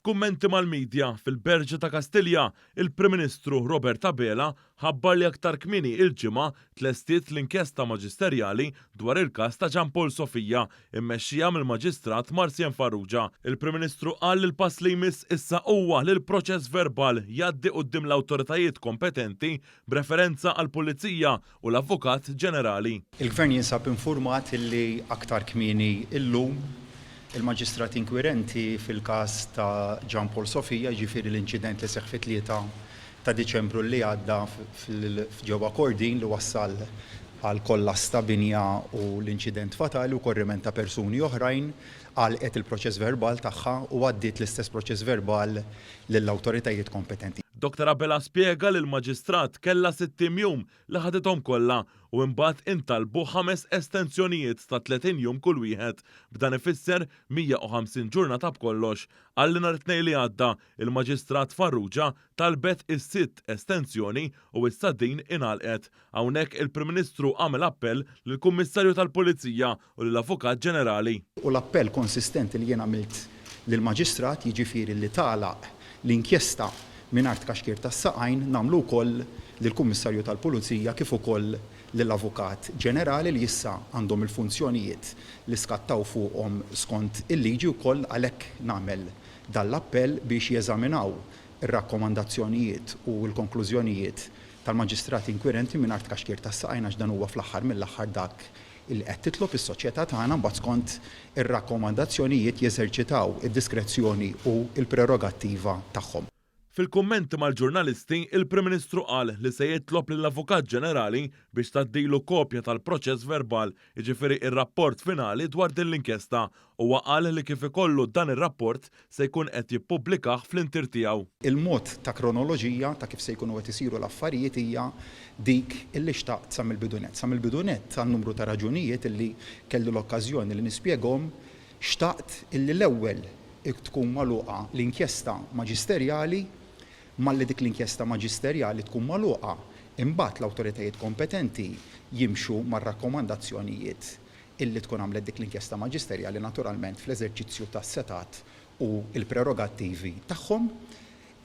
F'kummenti mal-medja fil-Berġi ta' Kastilja, il-Prim Ministru Robert Abela ħabbar li aktar kmieni il-ġimgħa tlestiet l-inkjesta maġisterjali dwar il-każ ta' Gianpaul Sofija immexxija mill-Maġistrat Marzien Farrugia. Il-Prim Ministru qal li l-pass li jmiss issa huwa li l-proċess verbal jgħaddi quddiem l-awtoritajiet kompetenti b'referenza għall-Pulizija u l-Avukat Ġenerali. Il-Gvern jinsab infurmat li aktar kmieni illum il-Maġistrat inkwirenti fil-każ ta' Gianpaul Sofija, ġifieri l-inċident li seħħ fit-3 ta' Diċembru li għadda f'ġewwa Kordin li wassal għal kollass ta' binja u l-inċident fatali u korriment ta' persuni oħrajn għalqet il-proċess verbal tagħha u għaddiet l-istess proċess verbal lill-awtoritajiet kompetenti. Dr. Abela spjega li l-Maġistrat kellha 60 jum li ħadithom kollha u mbagħad intalbu 5 estensjonijiet ta' 30 jum kull wieħed b'dan ifisser 150 ġurnata b'kollox. Għalli nhar it-tnejn li għadda il-Maġistrat Farrugia talbet is-6 estensjoni u issa din ingħalqet. Hawnhekk il-Prim Ministru għamel appell lill-Kummissarju tal-Pulizija u lill-Avukat Ġenerali. U l-appell konsistenti li jien għamilt lill-Maġistrat jiġifieri li tagħlaq l-inkjesta mingħajr tkaxkir tas-saqajn nagħmlu wkoll lill-Kummissarju tal-Pulizija kif ukoll lill-Avukat Ġenerali li issa għandhom il-funzjonijiet li skattaw fuqhom skont il-liġi wkoll għalhekk nagħmel dan l-appell biex jeżaminaw ir-rakkomandazzjonijiet u l-konklużjonijiet tal-Maġistrati inkwirenti mingħajr tkaxkir tas-saqajn għax dan huwa fl-aħħar mill-aħħar dak il qed titlob is-soċjetà tagħna mbagħad skont ir-rakkomandazzjonijiet jeżerċitaw id-diskrezzjoni u l-prerogattiva tagħhom. Fil-kummenti mal-ġurnalisti, il-Prim Ministru qal li se jitlob lill-Avukat Ġenerali biex tgħaddilu kopja tal-proċess verbal, jiġifieri ir-rapport finali dwar din l-inkjesta, u qal li kif ikollu dan ir-rapport se jkun qed jippubblikah fl-intir tiegħu. Il-mod ta' kronoloġija ta' kif se jkunu qed isiru l-affarijiet hija dik illi xtaqt sa mill-bidunet. Sa mill-bidunet tan-numru ta' raġunijiet illi kellu l-okkażjoni li nispjegahom xtaqt illi l-ewwel tkun magħluqa l-inkjesta maġisterjali malli dik l-inkjesta maġisterjali tkun magħluqa imbagħad l-awtoritajiet kompetenti jimxu mar-rakkomandazzjonijiet illi tkun għamlet dik l-inkjesta maġisterjali naturalment fl-eżerċizzju tas-setat u l-prerogattivi tagħhom.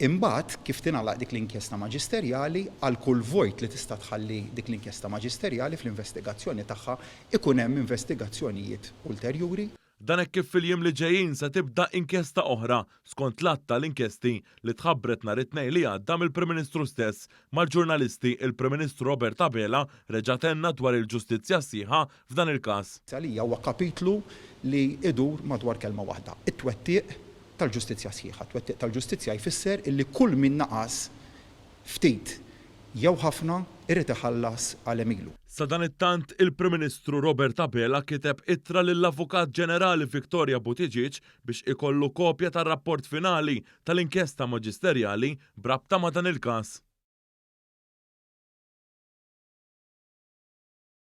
Imbagħad kif tingħalaq dik l-inkjesta maġisterjali għal kull vojt li tista' tħalli dik l-inkjesta maġisterjali fl-investigazzjoni tagħha ikun hemm investigazzjonijiet ulterjuri. Dan hekk kif fil-jiem li ġejjin se tibda inkjesta oħra skont l-att tal-inkjesti li tħabbret nhar it-tnejn li għadda mill-Prim Ministru stess mal-ġurnalisti il-Prim Ministru Robert Abela reġa' tenna dwar il-ġustizzja sħiħa f'dan il-każ. Għalija huwa kapitlu li idur madwar kelma waħda. It-twettiq tal-ġustizzja sħiħa. Twettiq tal-ġustizzja jfisser illi kull min naqas ftit jew ħafna irid iħallas għal emilu. Sa dan it-tant il-Prim Ministru Robert Abela kiteb ittra lill-Avukat Ġenerali Victoria Buttigieg biex ikollu kopja tar-rapport finali tal-inkjesta maġisterjali brabta ma' dan il-każ.